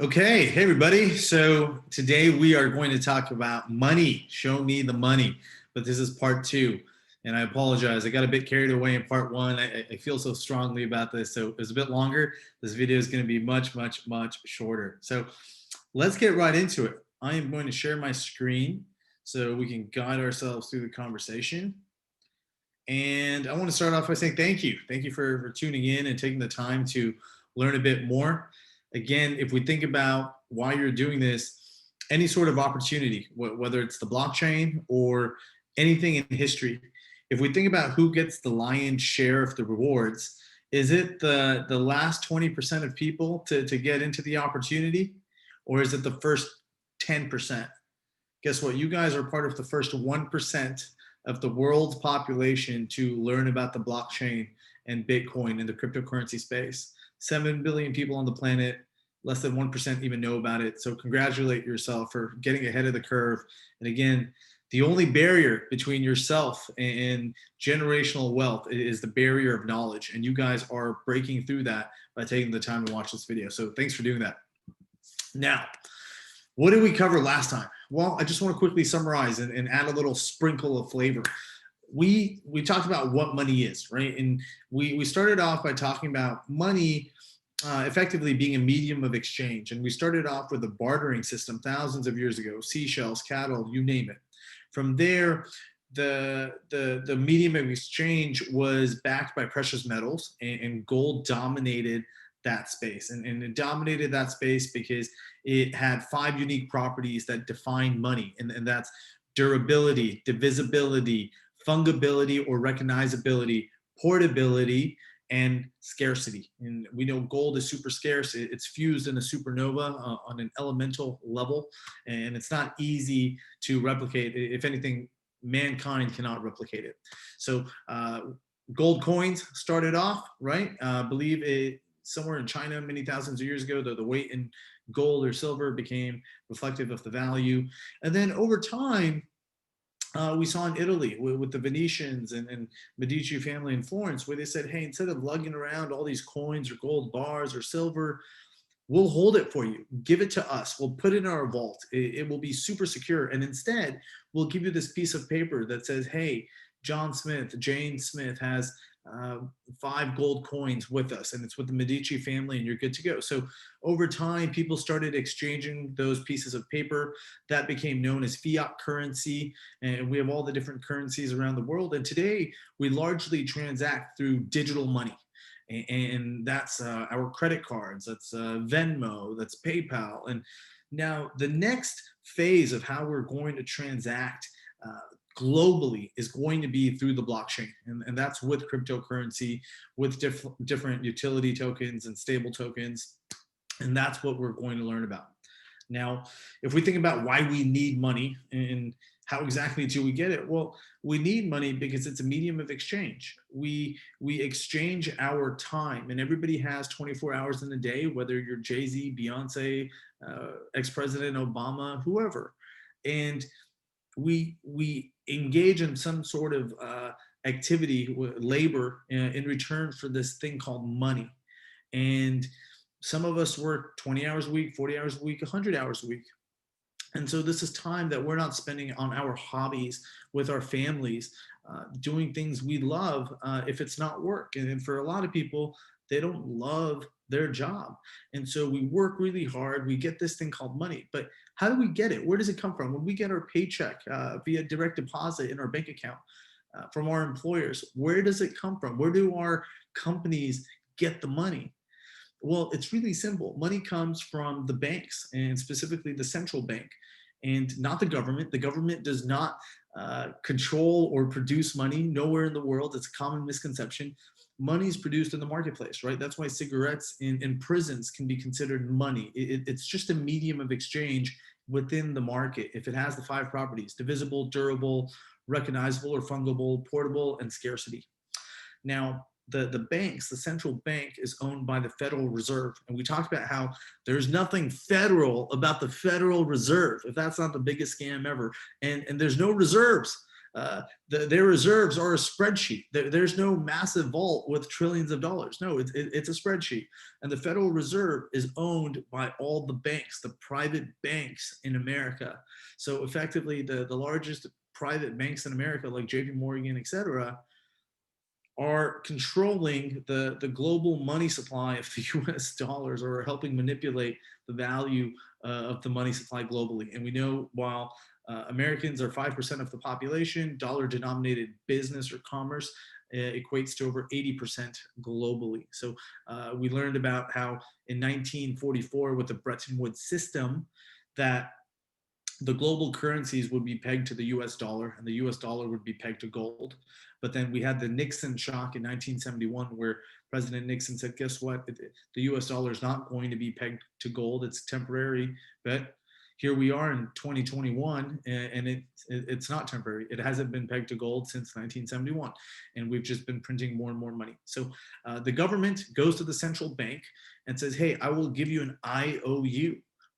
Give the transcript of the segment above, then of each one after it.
Okay, hey everybody. So today we are going to talk about money. Show me the money. But this is part two. And I apologize. I got a bit carried away in part one. I feel so strongly about this. So it's a bit longer. This video is going to be much, much, much shorter. So let's get right into it. I am going to share my screen so we can guide ourselves through the conversation. And I want to start off by saying thank you. Thank you for tuning in and taking the time to learn a bit more. Again, if we think about why you're doing this, any sort of opportunity, whether it's the blockchain or anything in history, if we think about who gets the lion's share of the rewards, is it the last 20% of people to get into the opportunity, or is it the first 10%? Guess what? You guys are part of the first 1% of the world's population to learn about the blockchain and Bitcoin in the cryptocurrency space. 7 billion people on the planet, less than 1% even know about it. So congratulate yourself for getting ahead of the curve. And again, the only barrier between yourself and generational wealth is the barrier of knowledge. And you guys are breaking through that by taking the time to watch this video. So thanks for doing that. Now, what did we cover last time? Well, I just want to quickly summarize and add a little sprinkle of flavor. We talked about what money is, right? And we started off by talking about money effectively being a medium of exchange. And we started off with a bartering system thousands of years ago, seashells, cattle, you name it. From there, the medium of exchange was backed by precious metals, and gold dominated that space. And it dominated that space because it had 5 unique properties that define money. And that's durability, divisibility, fungibility or recognizability, portability, and scarcity. And we know gold is super scarce. It's fused in a supernova on an elemental level, and it's not easy to replicate. If anything, mankind cannot replicate it. So gold coins started off, right? I believe it somewhere in China many thousands of years ago, the weight in gold or silver became reflective of the value. And then over time, we saw in Italy with the Venetians and Medici family in Florence, where they said, hey, instead of lugging around all these coins or gold bars or silver, we'll hold it for you. Give it to us. We'll put it in our vault. It will be super secure. And instead, we'll give you this piece of paper that says, hey, John Smith, Jane Smith has 5 gold coins with us, and it's with the Medici family, and you're good to go. So over time, people started exchanging those pieces of paper. That became known as fiat currency, and we have all the different currencies around the world. And today, we largely transact through digital money. And that's our credit cards, that's Venmo, that's PayPal. And now the next phase of how we're going to transact globally is going to be through the blockchain. And that's with cryptocurrency, with different utility tokens and stable tokens. And that's what we're going to learn about. Now, if we think about why we need money and how exactly do we get it? Well, we need money because it's a medium of exchange. We exchange our time, and everybody has 24 hours in a day, whether you're Jay-Z, Beyonce, ex-President Obama, whoever. And we engage in some sort of activity, labor, in return for this thing called money. And some of us work 20 hours a week, 40 hours a week, 100 hours a week. And so this is time that we're not spending on our hobbies with our families, doing things we love if it's not work. And for a lot of people, they don't love their job. And so we work really hard. We get this thing called money. But how do we get it? Where does it come from? When we get our paycheck via direct deposit in our bank account from our employers, where does it come from? Where do our companies get the money? Well, it's really simple. Money comes from the banks, and specifically the central bank, and not the government. The government does not control or produce money nowhere in the world. It's a common misconception. Money is produced in the marketplace, right? That's why cigarettes in prisons can be considered money. It's just a medium of exchange within the market. If it has the 5 properties: divisible, durable, recognizable or fungible, portable, and scarcity. Now, the banks, the central bank is owned by the Federal Reserve. And we talked about how there's nothing federal about the Federal Reserve, if that's not the biggest scam ever. And there's no reserves. Their reserves are a spreadsheet. There's no massive vault with trillions of dollars. No, it's a spreadsheet. And the Federal Reserve is owned by all the banks, the private banks in America. So effectively, the largest private banks in America, like JP Morgan, et cetera, are controlling the global money supply of the US dollars, or helping manipulate the value of the money supply globally. And we know while Americans are 5% of the population, dollar denominated business or commerce equates to over 80% globally. So we learned about how in 1944 with the Bretton Woods system that the global currencies would be pegged to the US dollar, and the US dollar would be pegged to gold. But then we had the Nixon shock in 1971, where President Nixon said, guess what? The US dollar is not going to be pegged to gold. It's temporary. But here we are in 2021, and it's not temporary. It hasn't been pegged to gold since 1971. And we've just been printing more and more money. So the government goes to the central bank and says, hey, I will give you an IOU.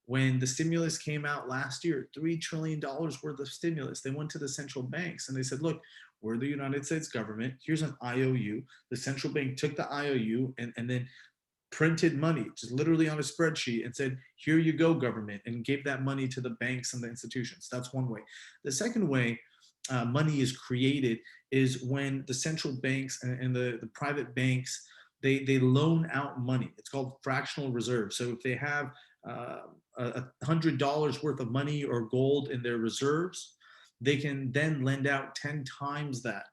When the stimulus came out last year, $3 trillion worth of stimulus, they went to the central banks and they said, look, we're the United States government. Here's an IOU. The central bank took the IOU and then printed money, just literally on a spreadsheet, and said, here you go, government, and gave that money to the banks and the institutions. That's one way. The second way money is created is when the central banks and the private banks, they loan out money. It's called fractional reserve. So if they have $100 worth of money or gold in their reserves, they can then lend out 10 times that,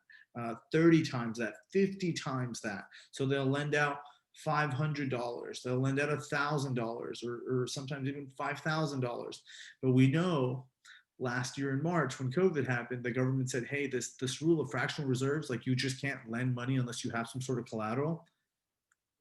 30 times that, 50 times that. So they'll lend out $500, they'll lend out $1,000, or sometimes even $5,000. But we know last year in March, when COVID happened, the government said, hey, this rule of fractional reserves, like you just can't lend money unless you have some sort of collateral.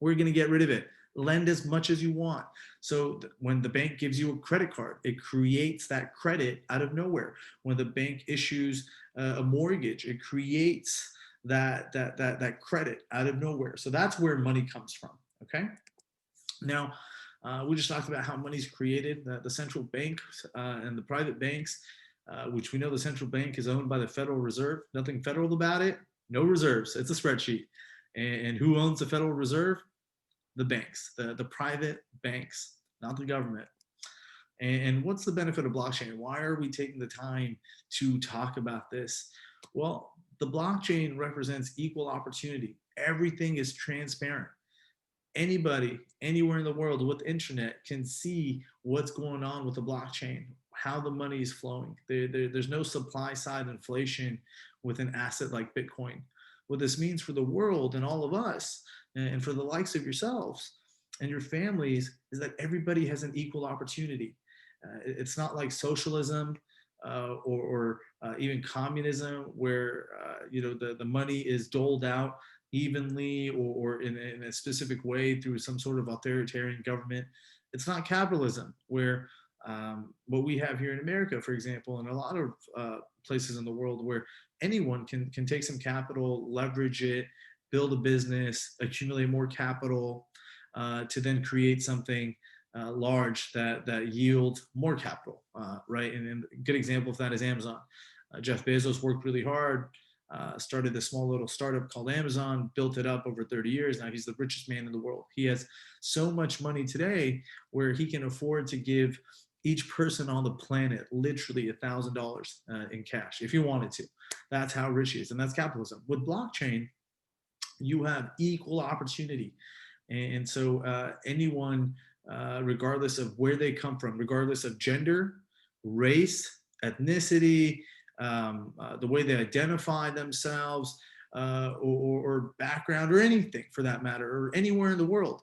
We're going to get rid of it. Lend as much as you want. So when the bank gives you a credit card, it creates that credit out of nowhere. When the bank issues a mortgage, it creates that credit out of nowhere. So that's where money comes from. Okay. Now, we just talked about how money's created. The central bank and the private banks, which we know the central bank is owned by the Federal Reserve. Nothing federal about it. No reserves. It's a spreadsheet. And who owns the Federal Reserve? The banks, the private banks, not the government. And what's the benefit of blockchain? Why are we taking the time to talk about this? Well, the blockchain represents equal opportunity. Everything is transparent. Anybody, anywhere in the world with internet can see what's going on with the blockchain, how the money is flowing. There's no supply side inflation with an asset like Bitcoin. What this means for the world and all of us, and for the likes of yourselves and your families, is that everybody has an equal opportunity. It's not like socialism or even communism, where the money is doled out evenly or in a specific way through some sort of authoritarian government. It's not capitalism, where what we have here in America, for example, and a lot of places in the world, where anyone can take some capital, leverage it, build a business, accumulate more capital to then create something large that yield more capital, right? And a good example of that is Amazon. Jeff Bezos worked really hard, started this small little startup called Amazon, built it up over 30 years. Now he's the richest man in the world. He has so much money today where he can afford to give each person on the planet literally $1,000 in cash if he wanted to. That's how rich he is, and that's capitalism. With blockchain, you have equal opportunity. And so anyone, regardless of where they come from, regardless of gender, race, ethnicity, the way they identify themselves, or background, or anything for that matter, or anywhere in the world,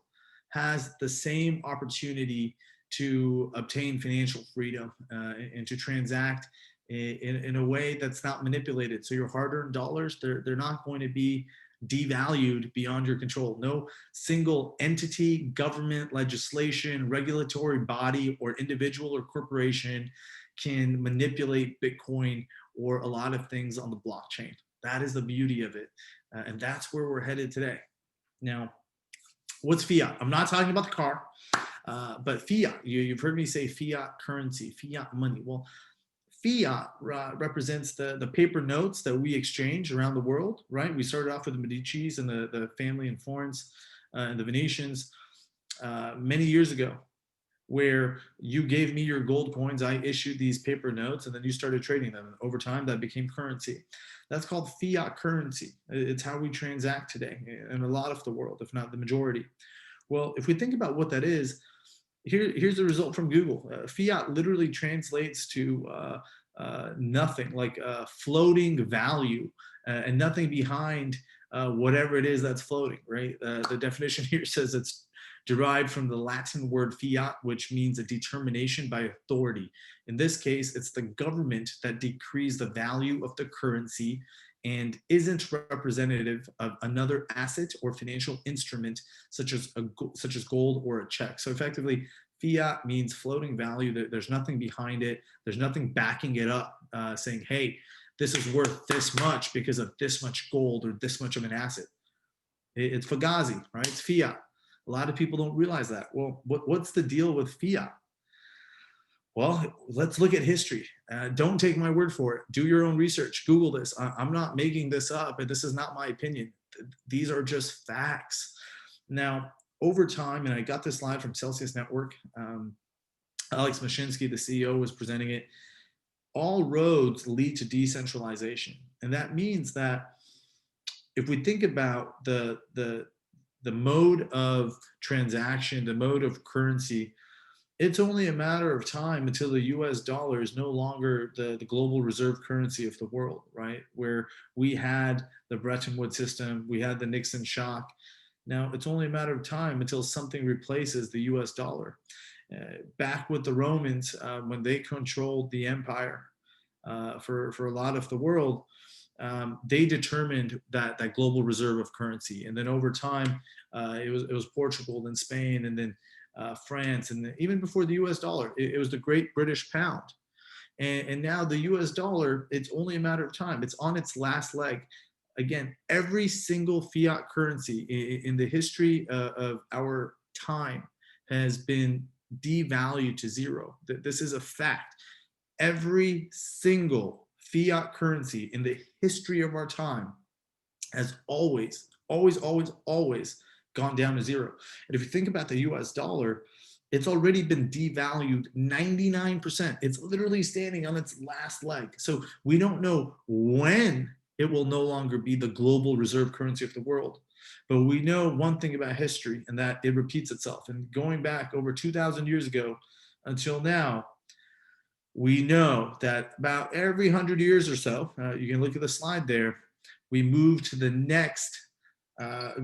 has the same opportunity to obtain financial freedom and to transact in a way that's not manipulated. So your hard-earned dollars, they're not going to be devalued beyond your control. No single entity, government, legislation, regulatory body, or individual or corporation can manipulate Bitcoin or a lot of things on the blockchain. That is the beauty of it. And that's where we're headed today. Now, what's fiat? I'm not talking about the car, but fiat. You've heard me say fiat currency, fiat money. Well, fiat represents the paper notes that we exchange around the world, right? We started off with the Medicis and the family in Florence and the Venetians many years ago, where you gave me your gold coins, I issued these paper notes, and then you started trading them. Over time, that became currency. That's called fiat currency. It's how we transact today in a lot of the world, if not the majority. Well, if we think about what that is, here's the result from Google. Fiat literally translates to nothing, like floating value, and nothing behind whatever it is that's floating, right? The definition here says it's derived from the Latin word fiat, which means a determination by authority. In this case, it's the government that decrees the value of the currency and isn't representative of another asset or financial instrument, such as gold or a check. So effectively, fiat means floating value. There's nothing behind it. There's nothing backing it up, saying, hey, this is worth this much because of this much gold or this much of an asset. It's fugazi, right? It's fiat. A lot of people don't realize that. Well, what's the deal with fiat? Well, let's look at history. Don't take my word for it. Do your own research. Google this. I'm not making this up, and this is not my opinion. These are just facts. Now, over time, and I got this slide from Celsius Network, Alex Mashinsky, the CEO, was presenting it. All roads lead to decentralization. And that means that if we think about the mode of transaction, the mode of currency, it's only a matter of time until the US dollar is no longer the global reserve currency of the world, right? Where we had the Bretton Woods system, we had the Nixon shock. Now it's only a matter of time until something replaces the US dollar. Back with the Romans, when they controlled the empire for a lot of the world, they determined that global reserve of currency. And then over time, it was Portugal, then Spain, and then France, and even before the US dollar, it was the Great British Pound. And now the US dollar, it's only a matter of time. It's on its last leg. Again, every single fiat currency in the history of our time has been devalued to zero. This is a fact. Every single fiat currency in the history of our time has always gone down to zero. And if you think about the US dollar, it's already been devalued 99%. It's literally standing on its last leg. So we don't know when it will no longer be the global reserve currency of the world. But we know one thing about history, and that it repeats itself. And going back over 2,000 years ago until now, we know that about every 100 years or so, you can look at the slide there, we move to the next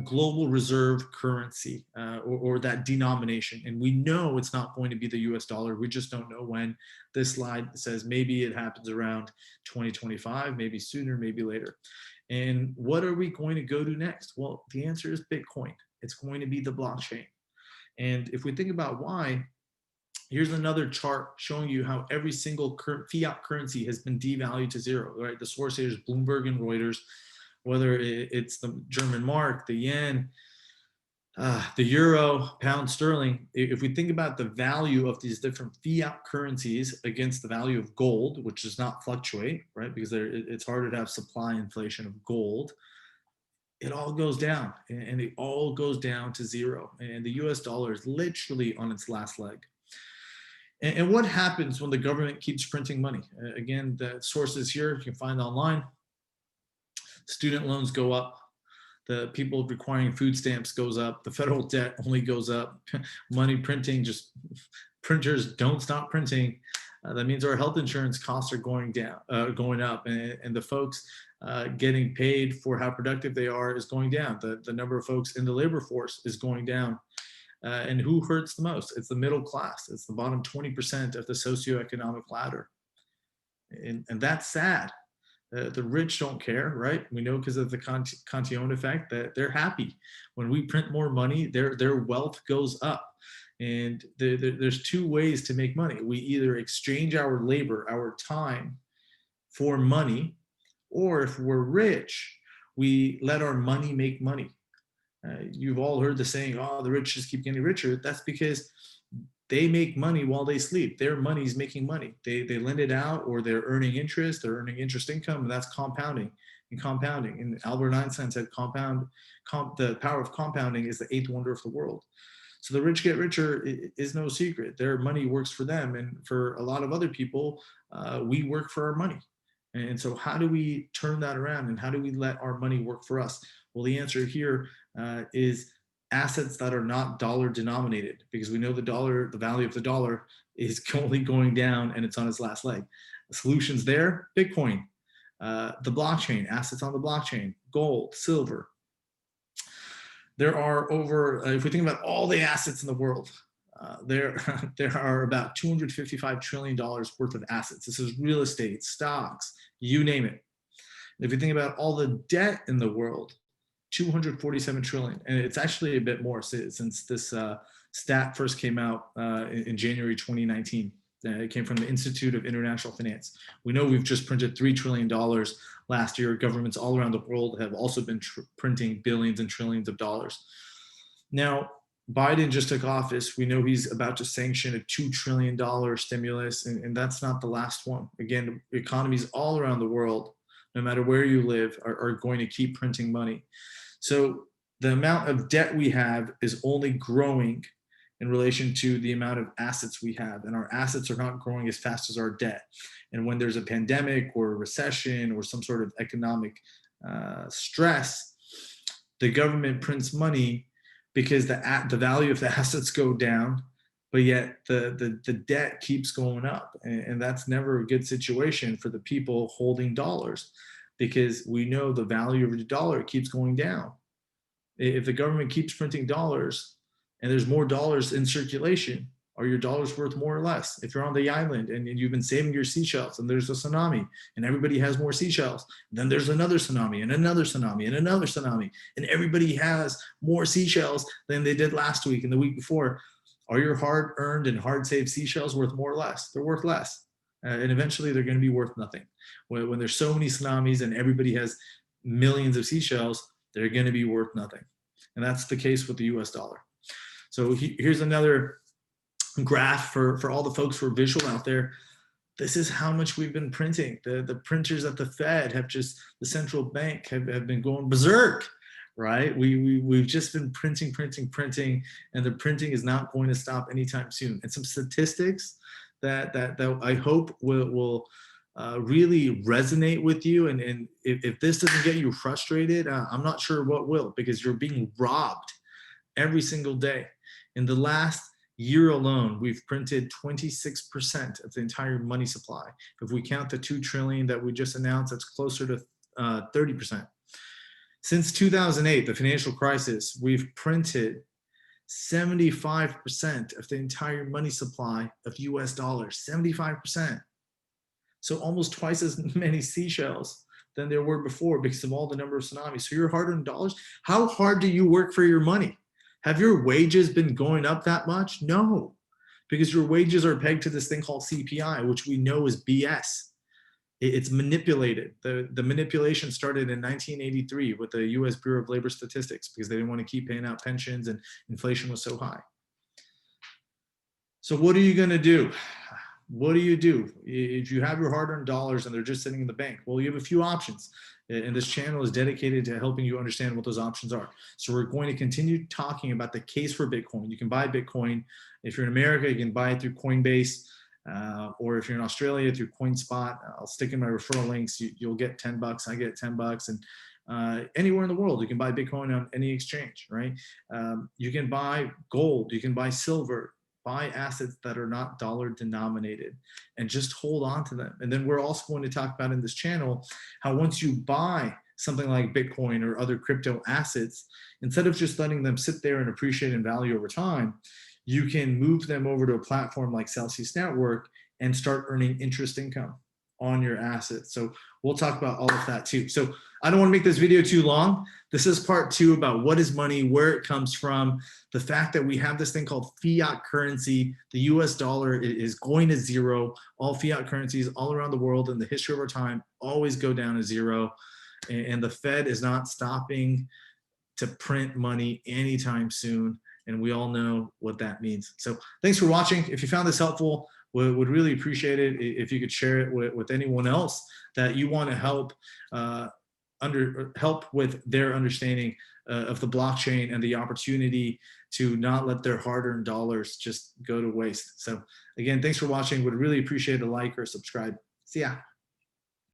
global reserve currency or that denomination. And we know it's not going to be the US dollar. We just don't know when. This slide says maybe it happens around 2025, maybe sooner, maybe later. And what are we going to go to next? Well, the answer is Bitcoin. It's going to be the blockchain. And if we think about why, here's another chart showing you how every single fiat currency has been devalued to zero, right? The source here is Bloomberg and Reuters, whether it's the German mark, the yen, the euro, pound sterling. If we think about the value of these different fiat currencies against the value of gold, which does not fluctuate, right? Because it's harder to have supply inflation of gold. It all goes down, and it all goes down to zero. And the US dollar is literally on its last leg. And what happens when the government keeps printing money? Again, the sources here you can find online. Student loans go up. The people requiring food stamps goes up. The federal debt only goes up. Money printing, just printers don't stop printing. That means our health insurance costs are going up, and the folks getting paid for how productive they are is going down. The number of folks in the labor force is going down. And who hurts the most? It's the middle class. It's the bottom 20% of the socioeconomic ladder. And that's sad. The rich don't care, right? We know because of the Cantillon effect that they're happy. When we print more money, their wealth goes up. And there's two ways to make money. We either exchange our labor, our time for money, or if we're rich, we let our money make money. You've all heard the saying, oh, the rich just keep getting richer. That's because they make money while they sleep. Their money's making money. They lend it out, or they're earning interest. They're earning interest income, and that's compounding and compounding. And Albert Einstein said, the power of compounding is the eighth wonder of the world. So the rich get richer is no secret. Their money works for them, and for a lot of other people, we work for our money. And so how do we turn that around, and how do we let our money work for us? Well, the answer here is assets that are not dollar denominated, because we know the value of the dollar is only going down, and it's on its last leg. The solution's there: Bitcoin, the blockchain, assets on the blockchain, gold, silver. There are over, if we think about all the assets in the world, there are about $255 trillion worth of assets. This is real estate, stocks, you name it. If you think about all the debt in the world, 247 trillion, and it's actually a bit more since this stat first came out in January 2019. It came from the Institute of International Finance. We know we've just printed $3 trillion last year. Governments all around the world have also been printing billions and trillions of dollars. Now, Biden just took office. We know he's about to sanction a $2 trillion stimulus, and that's not the last one. Again, economies all around the world, no matter where you live, are going to keep printing money. So the amount of debt we have is only growing in relation to the amount of assets we have, and our assets are not growing as fast as our debt. And when there's a pandemic or a recession or some sort of economic stress, the government prints money because the value of the assets go down, but yet the debt keeps going up. And that's never a good situation for the people holding dollars, because we know the value of the dollar keeps going down. If the government keeps printing dollars and there's more dollars in circulation, are your dollars worth more or less? If you're on the island and you've been saving your seashells and there's a tsunami and everybody has more seashells, then there's another tsunami and another tsunami and another tsunami, and everybody has more seashells than they did last week and the week before. Are your hard-earned and hard-saved seashells worth more or less? They're worth less. And eventually they're going to be worth nothing. When there's so many tsunamis and everybody has millions of seashells, they're going to be worth nothing. And that's the case with the US dollar. So here's another graph for all the folks who are visual out there. This is how much we've been printing. The printers at the Fed have just, the central bank have been going berserk, right? We've just been printing, and the printing is not going to stop anytime soon. And some statistics that I hope will really resonate with you. And if this doesn't get you frustrated, I'm not sure what will, because you're being robbed every single day. In the last year alone, we've printed 26% of the entire money supply. If we count the 2 trillion that we just announced, that's closer to 30%. Since 2008, the financial crisis, we've printed 75% of the entire money supply of US dollars, 75%. So almost twice as many seashells than there were before, because of all the number of tsunamis. So your hard-earned dollars, how hard do you work for your money? Have your wages been going up that much? No, because your wages are pegged to this thing called CPI, which we know is BS. It's manipulated. The manipulation started in 1983 with the US Bureau of Labor Statistics, because they didn't want to keep paying out pensions and inflation was so high. So what are you going to do? What do you do if you have your hard-earned dollars and they're just sitting in the bank? Well, you have a few options, and this channel is dedicated to helping you understand what those options are. So we're going to continue talking about the case for Bitcoin. You can buy Bitcoin. If you're in America, you can buy it through Coinbase, or if you're in Australia, through CoinSpot. I'll stick in my referral links. You'll get $10. I get $10, and anywhere in the world, you can buy Bitcoin on any exchange, right? You can buy gold. You can buy silver. Buy assets that are not dollar denominated and just hold on to them. And then we're also going to talk about in this channel how once you buy something like Bitcoin or other crypto assets, instead of just letting them sit there and appreciate in value over time, you can move them over to a platform like Celsius Network and start earning interest income on your assets. So we'll talk about all of that too. So I don't want to make this video too long. This is part 2 about what is money, where it comes from, the fact that we have this thing called fiat currency. The US dollar is going to zero. All fiat currencies all around the world in the history of our time always go down to zero. And the Fed is not stopping to print money anytime soon. and we all know what that means. So thanks for watching. If you found this helpful, would really appreciate it if you could share it with anyone else that you want to help help with their understanding of the blockchain and the opportunity to not let their hard-earned dollars just go to waste. So again, thanks for watching. Would really appreciate a like or subscribe. See ya.